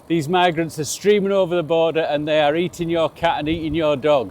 These migrants are streaming over the border and they are eating your cat and eating your dog.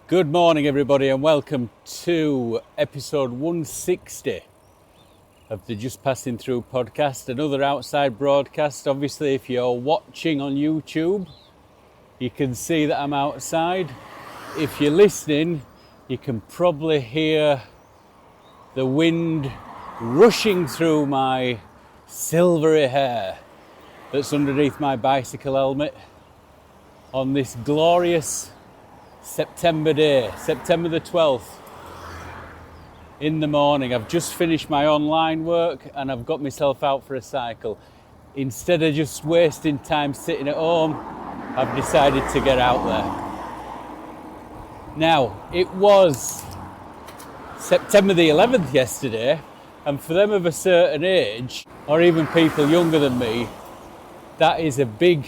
Good morning everybody and welcome to episode 160 of the Just Passing Through podcast, another outside broadcast. Obviously if you're watching on YouTube you can see that I'm outside. If you're listening you can probably hear the wind rushing through my silvery hair that's underneath my bicycle helmet on this glorious September day, September the 12th, in the morning. I've just finished my online work and I've got myself out for a cycle. Instead of just wasting time sitting at home, I've decided to get out there. Now, it was September the 11th yesterday, and for them of a certain age, or even people younger than me, that is a big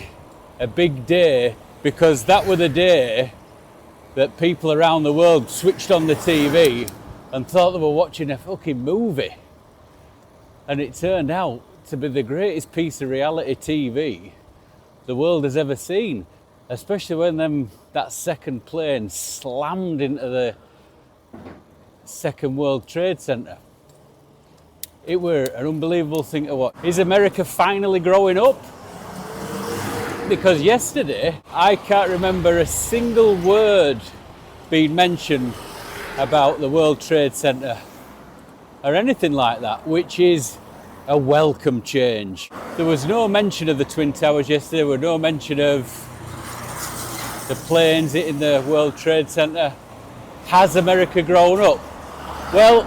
day because that was the day that people around the world switched on the TV and thought they were watching a fucking movie. And it turned out to be the greatest piece of reality TV the world has ever seen, especially when that second plane slammed into the Second World Trade Center. It were an unbelievable thing to watch. Is America finally growing up? Because yesterday, I can't remember a single word being mentioned about the World Trade Center or anything like that, which is a welcome change. There was no mention of the Twin Towers yesterday. There was no mention of the planes hitting the World Trade Center. Has America grown up? Well,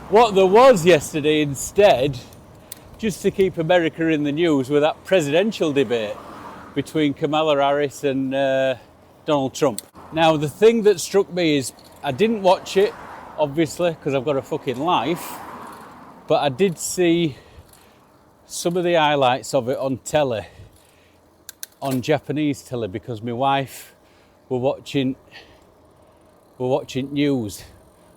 what there was yesterday instead, just to keep America in the news, was that presidential debate between Kamala Harris and Donald Trump. Now, the thing that struck me is, I didn't watch it, obviously, because I've got a fucking life, but I did see some of the highlights of it on telly, on Japanese telly, because my wife were watching news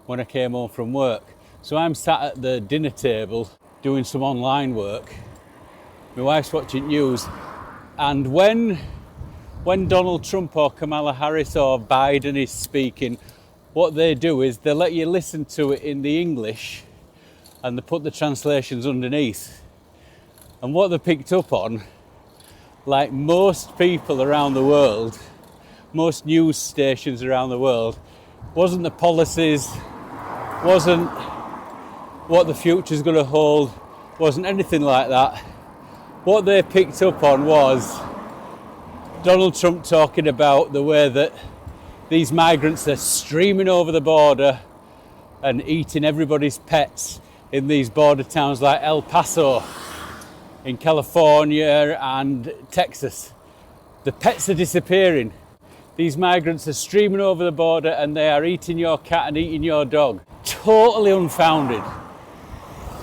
when I came home from work. So I'm sat at the dinner table doing some online work. My wife's watching news, and when Donald Trump or Kamala Harris or Biden is speaking, what they do is they let you listen to it in the English and they put the translations underneath. And what they picked up on, like most people around the world, most news stations around the world, wasn't the policies, wasn't what the future's going to hold, wasn't anything like that. What they picked up on was Donald Trump talking about the way that these migrants are streaming over the border and eating everybody's pets in these border towns like El Paso in California and Texas. The pets are disappearing. These migrants are streaming over the border and they are eating your cat and eating your dog. Totally unfounded.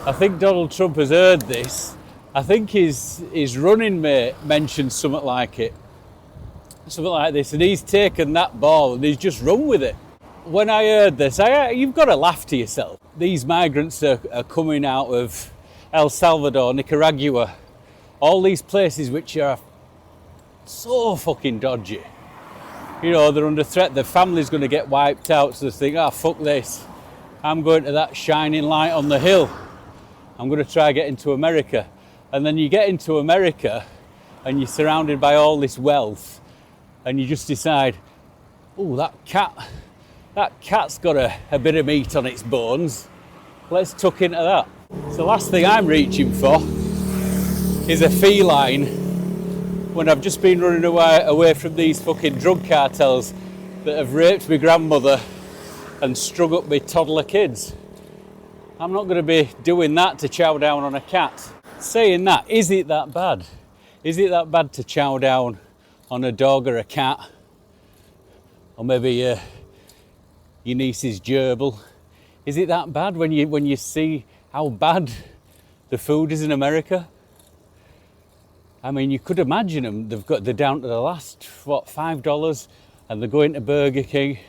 I think Donald Trump has heard this. I think his running mate mentioned something like this, and he's taken that ball and he's just run with it. When I heard this, you've got to laugh to yourself. These migrants are coming out of El Salvador, Nicaragua, all these places which are so fucking dodgy. You know, they're under threat, their family's going to get wiped out, so they think, oh, fuck this. I'm going to that shining light on the hill. I'm going to try and get into America. And then you get into America and you're surrounded by all this wealth and you just decide, oh, that cat's got a bit of meat on its bones. Let's tuck into that. So the last thing I'm reaching for is a feline when I've just been running away from these fucking drug cartels that have raped my grandmother and strung up my toddler kids. I'm not going to be doing that to chow down on a cat. Saying that, is it that bad? Is it that bad to chow down on a dog or a cat? Or maybe your niece's gerbil? Is it that bad when you see how bad the food is in America? I mean, you could imagine them. They're down to the last, $5, and they're going to Burger King,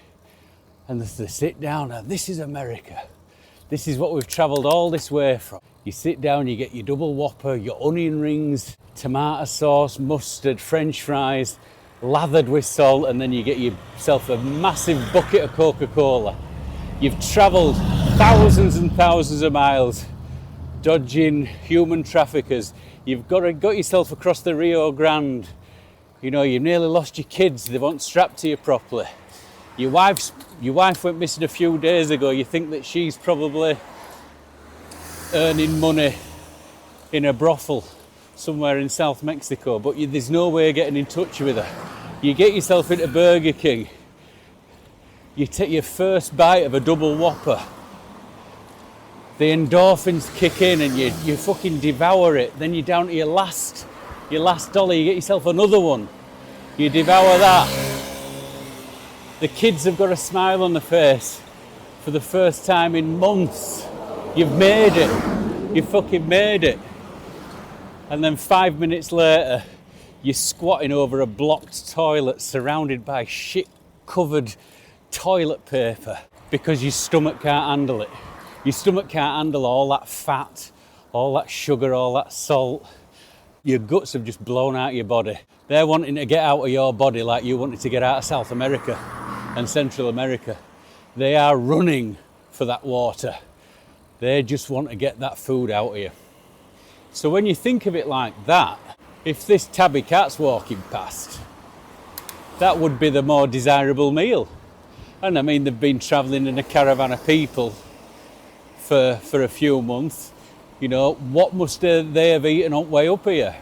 and they sit down, and this is America. This is what we've travelled all this way from. You sit down, you get your double Whopper, your onion rings, tomato sauce, mustard, French fries, lathered with salt, and then you get yourself a massive bucket of Coca-Cola. You've travelled thousands and thousands of miles dodging human traffickers. You've got yourself across the Rio Grande. You know, you've nearly lost your kids. They weren't strapped to you properly. Your wife went missing a few days ago. You think that she's probably earning money in a brothel somewhere in South Mexico, but there's no way of getting in touch with her. You get yourself into Burger King. You take your first bite of a double Whopper. The endorphins kick in and you fucking devour it. Then you're down to your last dollar. You get yourself another one. You devour that. The kids have got a smile on their face for the first time in months. You've made it. You fucking made it. And then 5 minutes later, you're squatting over a blocked toilet surrounded by shit-covered toilet paper because your stomach can't handle it. Your stomach can't handle all that fat, all that sugar, all that salt. Your guts have just blown out of your body. They're wanting to get out of your body like you wanted to get out of South America and Central America. They are running for that water. They just want to get that food out of you. So when you think of it like that, if this tabby cat's walking past, that would be the more desirable meal. And I mean, they've been travelling in a caravan of people for a few months. You know, what must they have eaten on way up here?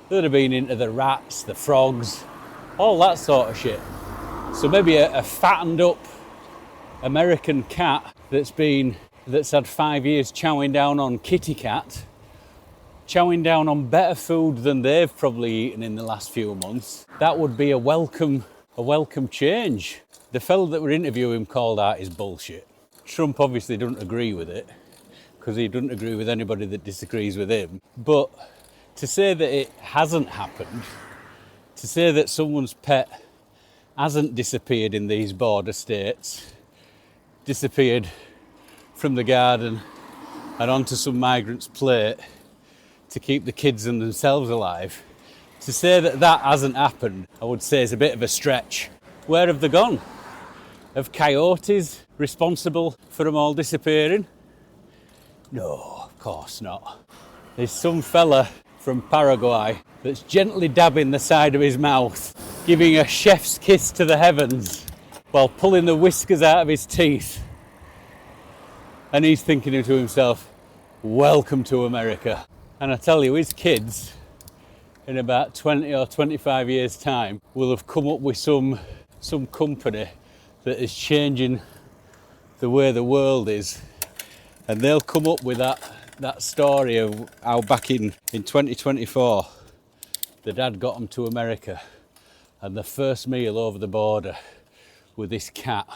They'd have been into the rats, the frogs, all that sort of shit. So maybe a fattened up American cat that's had 5 years chowing down on kitty cat, chowing down on better food than they've probably eaten in the last few months, that would be a welcome change. The fellow that we're interviewing called out his bullshit. Trump obviously doesn't agree with it, because he doesn't agree with anybody that disagrees with him. But to say that it hasn't happened, to say that someone's pet hasn't disappeared in these border states, disappeared from the garden and onto some migrant's plate to keep the kids and themselves alive, to say that that hasn't happened, I would say is a bit of a stretch. Where have they gone? Have coyotes responsible for them all disappearing? No, of course not. There's some fella from Paraguay that's gently dabbing the side of his mouth, giving a chef's kiss to the heavens while pulling the whiskers out of his teeth. And he's thinking to himself, welcome to America. And I tell you, his kids, in about 20 or 25 years' time, will have come up with some company that is changing the way the world is. And they'll come up with that story of how back in 2024, the dad got them to America and the first meal over the border with this cat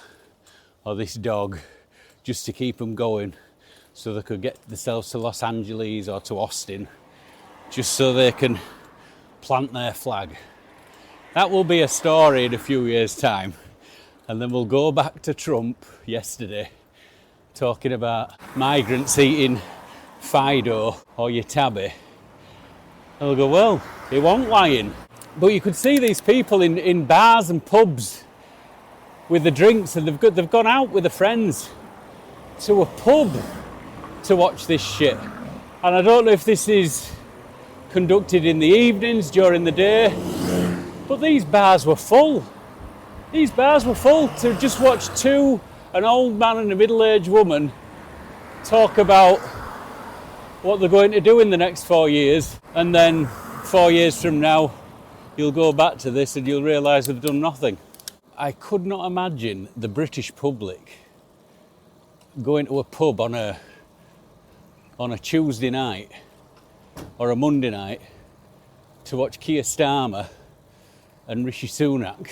or this dog just to keep them going so they could get themselves to Los Angeles or to Austin just so they can plant their flag. That will be a story in a few years' time. And then we'll go back to Trump yesterday talking about migrants eating Fido or your tabby. And they'll go, well, he won't lying. But you could see these people in bars and pubs with the drinks, and they've gone out with their friends to a pub to watch this shit. And I don't know if this is conducted in the evenings, during the day, but these bars were full. These bars were full to just watch an old man and a middle-aged woman talk about what they're going to do in the next 4 years, and then 4 years from now you'll go back to this and you'll realise they've done nothing. I could not imagine the British public going to a pub on a Tuesday night or a Monday night to watch Keir Starmer and Rishi Sunak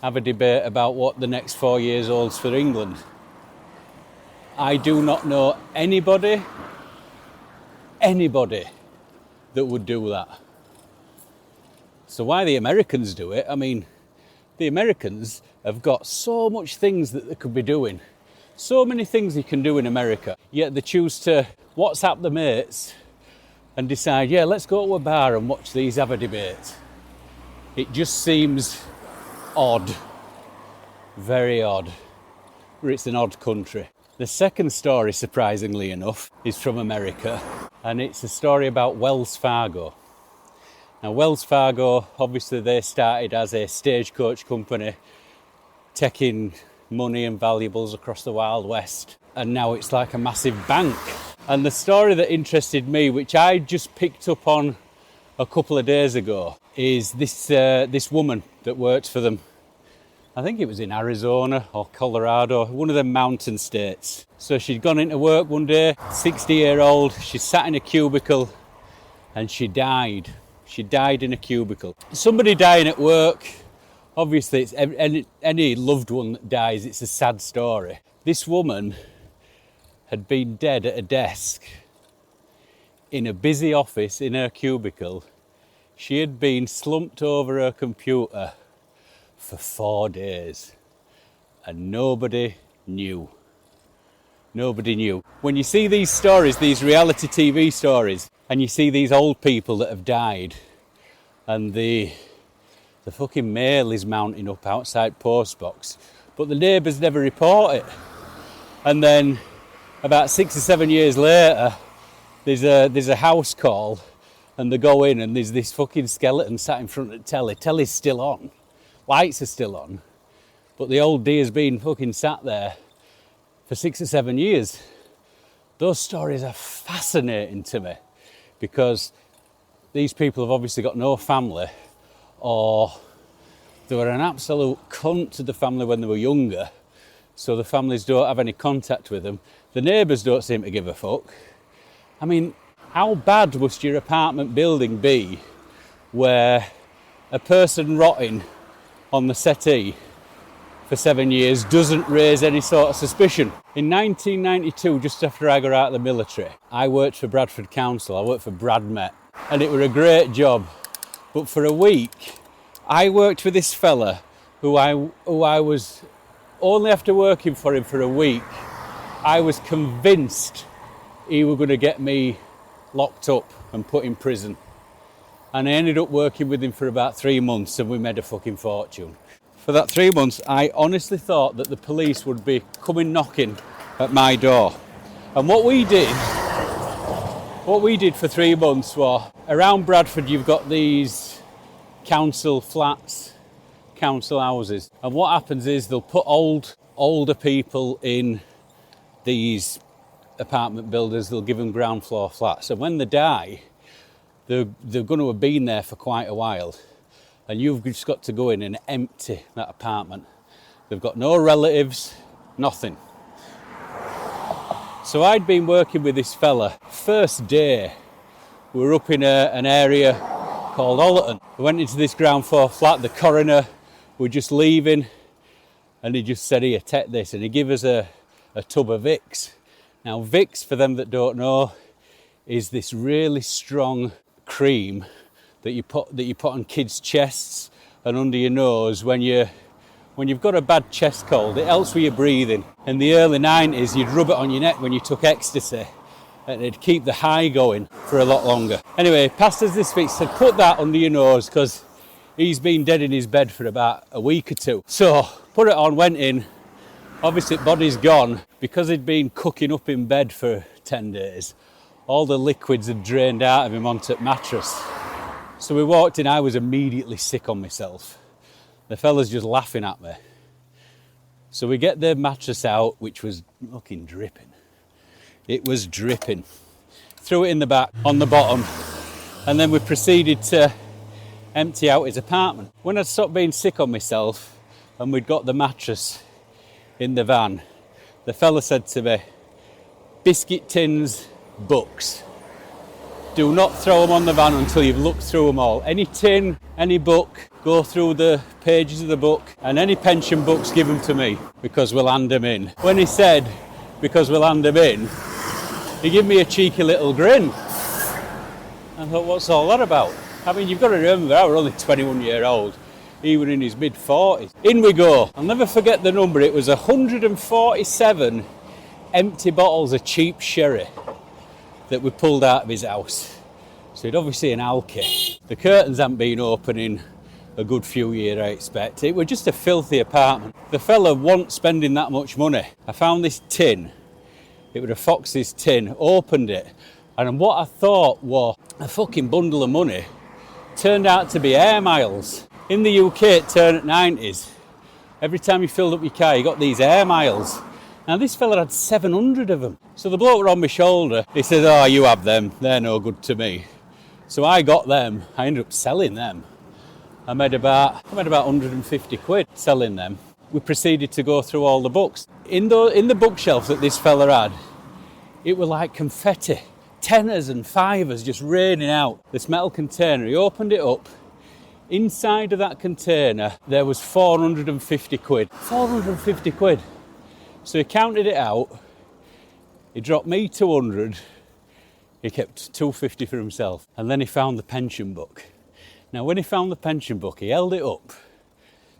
have a debate about what the next 4 years holds for England. I do not know anybody that would do that. So why the Americans do it, I mean, the Americans have got so much things that they could be doing. So many things you can do in America, yet they choose to WhatsApp their mates and decide, yeah, let's go to a bar and watch these have a debate. It just seems odd, very odd. It's an odd country. The second story, surprisingly enough, is from America, and it's a story about Wells Fargo. Now, Wells Fargo, obviously they started as a stagecoach company, taking money and valuables across the Wild West, and now it's like a massive bank. And the story that interested me, which I just picked up on a couple of days ago, is this woman that worked for them. I think it was in Arizona or Colorado, one of the mountain states. So she'd gone into work one day, 60-year-old, she sat in a cubicle and she died. She died in a cubicle. Somebody dying at work, obviously it's any loved one that dies, it's a sad story. This woman had been dead at a desk in a busy office in her cubicle. She had been slumped over her computer for 4 days and nobody knew. Nobody knew. When you see these stories, these reality TV stories, and you see these old people that have died and the fucking mail is mounting up outside postbox, but the neighbours never report it. And then about 6 or 7 years later, there's a house call, and they go in and there's this fucking skeleton sat in front of the telly. Telly's still on, lights are still on, but the old deer's been fucking sat there for 6 or 7 years. Those stories are fascinating to me because these people have obviously got no family, or they were an absolute cunt to the family when they were younger, so the families don't have any contact with them. The neighbours don't seem to give a fuck. I mean, how bad must your apartment building be where a person rotting on the settee for 7 years doesn't raise any sort of suspicion? In 1992, just after I got out of the military, I worked for Bradford Council. I worked for Bradmet, and it was a great job. But for a week, I worked with this fella who I was, only after working for him for a week, I was convinced he was going to get me locked up and put in prison. And I ended up working with him for about 3 months, and we made a fucking fortune. For that 3 months, I honestly thought that the police would be coming knocking at my door. And what we did for 3 months was, around Bradford you've got these council flats, council houses. And what happens is they'll put older people in these apartment builders, they'll give them ground floor flats. And when they die, they're going to have been there for quite a while. And you've just got to go in and empty that apartment. They've got no relatives, nothing. So I'd been working with this fella. First day, we were up in an area called Ollerton. We went into this ground floor flat. The coroner were just leaving, and he just said, "Here, take this," and he gave us a tub of Vicks. Now, Vicks, for them that don't know, is this really strong cream that you put on kids' chests and under your nose when you've got a bad chest cold. It helps with your breathing. In the early 90s, you'd rub it on your neck when you took ecstasy, and it'd keep the high going for a lot longer. Anyway, passed us this Vicks, said put that under your nose because he's been dead in his bed for about a week or two. So put it on, went in. Obviously, body's gone. Because he'd been cooking up in bed for 10 days, all the liquids had drained out of him onto the mattress. So we walked in, I was immediately sick on myself. The fella's just laughing at me. So we get the mattress out, which was fucking dripping. It was dripping. Threw it in the back, on the bottom, and then we proceeded to empty out his apartment. When I'd stopped being sick on myself and we'd got the mattress in the van, the fella said to me, "Biscuit tins, books. Do not throw them on the van until you've looked through them all. Any tin, any book, go through the pages of the book, and any pension books, give them to me, because we'll hand them in." When he said, "because we'll hand them in," he gave me a cheeky little grin. I thought, what's all that about? I mean, you've got to remember, I was only 21-year-old. He was in his mid-40s. In we go. I'll never forget the number. It was 147 empty bottles of cheap sherry that we pulled out of his house. So he'd obviously an alky. The curtains hadn't been open in a good few years, I expect. It was just a filthy apartment. The fella wasn't spending that much money. I found this tin. It was a Fox's tin. Opened it, and what I thought was a fucking bundle of money turned out to be air miles. In the UK, it turned at 90s. Every time you filled up your car, you got these air miles. Now, this fella had 700 of them. So the bloke were on my shoulder. He said, "Oh, you have them. They're no good to me." So I got them. I ended up selling them. I made about 150 quid selling them. We proceeded to go through all the books. In the bookshelves that this fella had, it were like confetti. Tenors and fivers just raining out. This metal container, he opened it up. Inside of that container, there was 450 quid. 450 quid. So he counted it out. He dropped me 200. He kept 250 for himself. And then he found the pension book. Now, when he found the pension book, he held it up,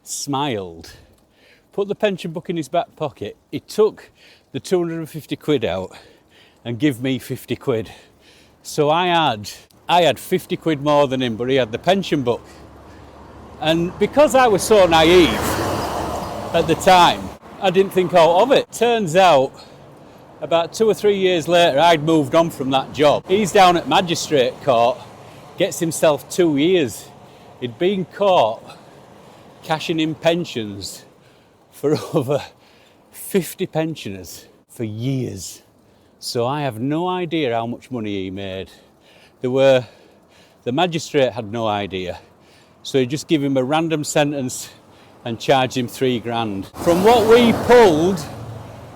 smiled, put the pension book in his back pocket. He took the 250 quid out and gave me 50 quid. So I had 50 quid more than him, but he had the pension book. And because I was so naive at the time, I didn't think out of it. Turns out, about 2 or 3 years later, I'd moved on from that job. He's down at magistrate court, gets himself 2 years. He'd been caught cashing in pensions for over 50 pensioners for years. So I have no idea how much money he made. The magistrate had no idea. So he just gave him a random sentence and charged him $3,000. From what we pulled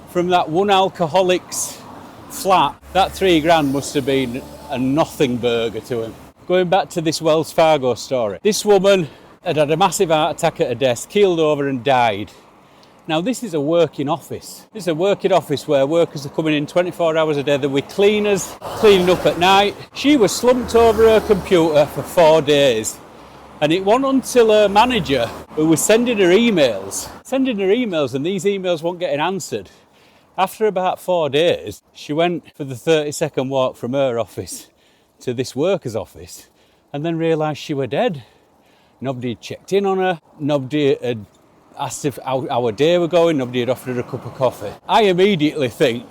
from that one alcoholic's flat, that $3,000 must have been a nothing burger to him. Going back to this Wells Fargo story. This woman had a massive heart attack at her desk, keeled over and died. Now, this is a working office. This is a working office where workers are coming in 24 hours a day. There were cleaners cleaning up at night. She was slumped over her computer for 4 days. And it wasn't until her manager, who was sending her emails, and these emails weren't getting answered. After about 4 days, she went for the 30-second walk from her office to this worker's office and then realised she were dead. Nobody had checked in on her. Nobody had asked if how our day were going. Nobody had offered her a cup of coffee. I immediately think,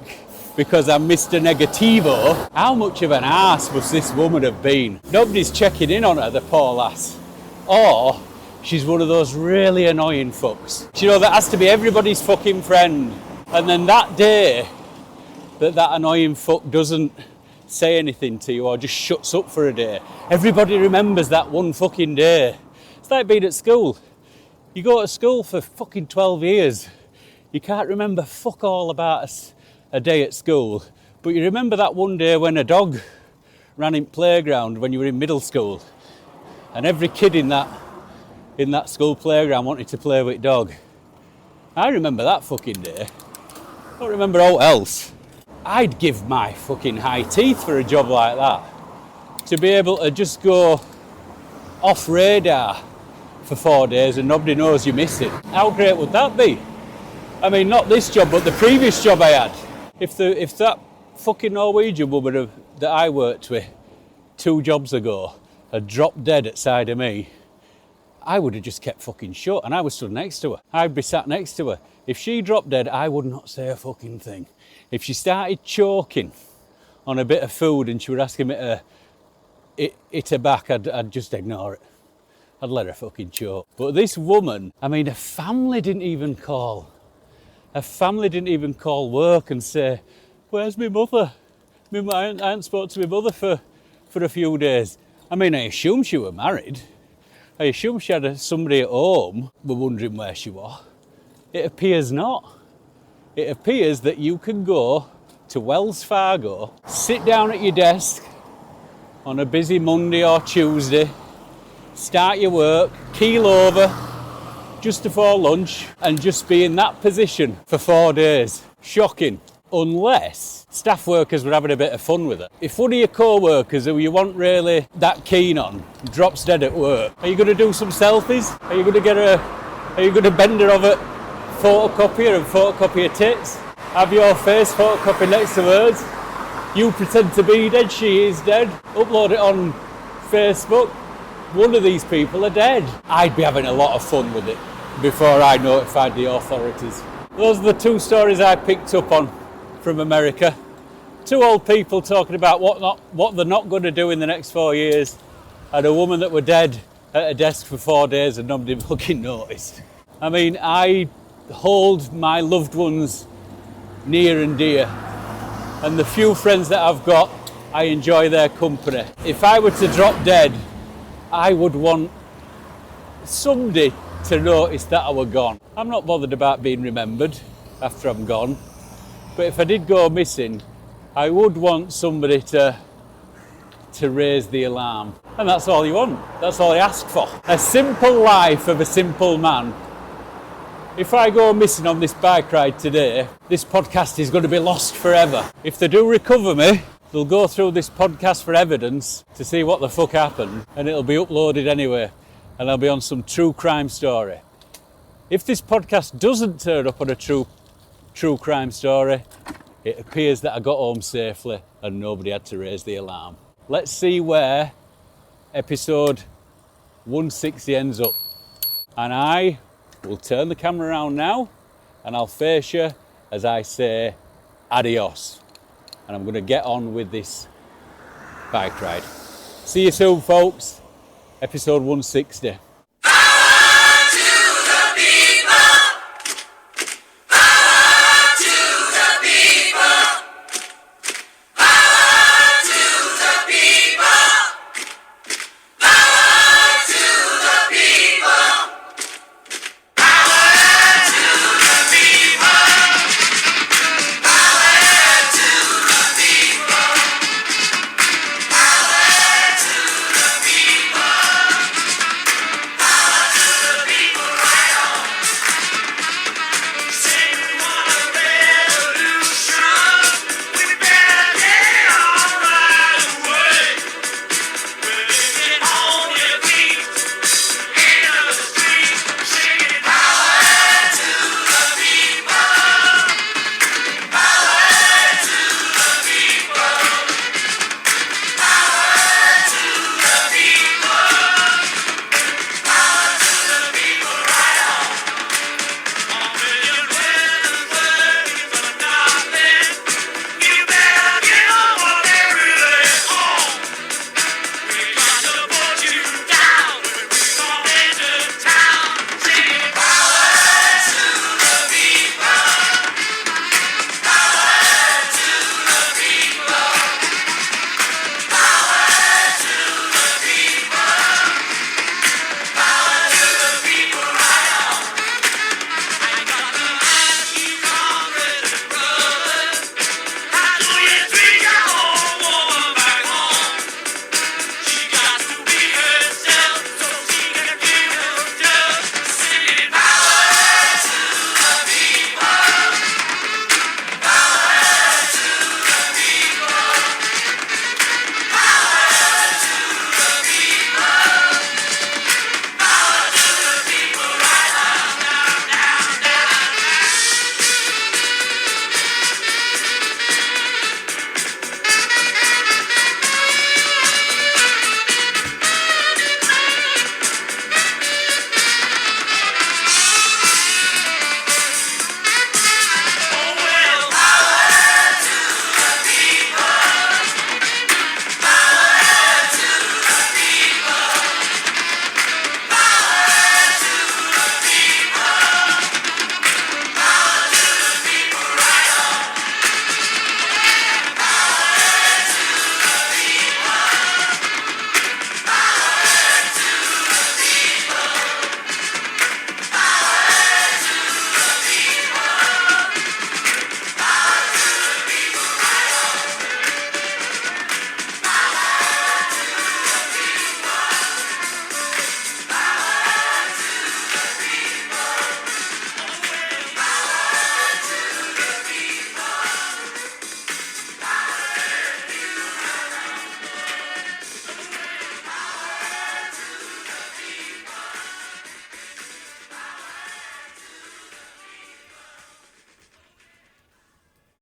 because I'm Mr. Negativo, how much of an arse must this woman have been? Nobody's checking in on her, the poor lass. Or she's one of those really annoying fucks. You know, that has to be everybody's fucking friend. And then that day that annoying fuck doesn't say anything to you or just shuts up for a day, everybody remembers that one fucking day. It's like being at school. You go to school for fucking 12 years. You can't remember fuck all about a day at school. But you remember that one day when a dog ran in playground when you were in middle school. And every kid in that school playground wanted to play with dog. I remember that fucking day. I don't remember all else. I'd give my fucking high teeth for a job like that. To be able to just go off radar for 4 days and nobody knows you missed it. How great would that be? I mean, not this job, but the previous job I had. If that fucking Norwegian woman that I worked with 2 jobs ago had dropped dead at side of me, I would have just kept fucking shut, and I was stood next to her. I'd be sat next to her. If she dropped dead, I would not say a fucking thing. If she started choking on a bit of food and she were asking me to eat her back, I'd just ignore it. I'd let her fucking choke. But this woman, I mean, her family didn't even call. Her family didn't even call work and say, "Where's my mother? I hadn't spoken to my mother for a few days." I mean, I assume she were married. I assume she had somebody at home were wondering where she was. It appears not. It appears that you can go to Wells Fargo, sit down at your desk on a busy Monday or Tuesday, start your work, keel over just before lunch and just be in that position for 4 days. Shocking. Unless staff workers were having a bit of fun with it. If one of your co-workers who you weren't really that keen on drops dead at work, are you going to do some selfies? Are you going to bend her over photocopier and photocopy her tits? Have your face photocopied next to hers? You pretend to be dead, she is dead. Upload it on Facebook. One of these people are dead. I'd be having a lot of fun with it before I notified the authorities. Those are the 2 stories I picked up on from America. 2 old people talking about what they're not going to do in the next 4 years, and a woman that were dead at a desk for 4 days and nobody fucking noticed. I mean, I hold my loved ones near and dear, and the few friends that I've got, I enjoy their company. If I were to drop dead, I would want somebody to notice that I were gone. I'm not bothered about being remembered after I'm gone, but if I did go missing, I would want somebody to raise the alarm. And that's all you want. That's all I ask for. A simple life of a simple man. If I go missing on this bike ride today, this podcast is going to be lost forever. If they do recover me, they'll go through this podcast for evidence to see what the fuck happened, and it'll be uploaded anyway, and I'll be on some true crime story. If this podcast doesn't turn up on a true crime story, it appears that I got home safely and nobody had to raise the alarm. Let's see where episode 160 ends up. And I will turn the camera around now and I'll face you as I say adios. And I'm going to get on with this bike ride. See you soon, folks. Episode 160.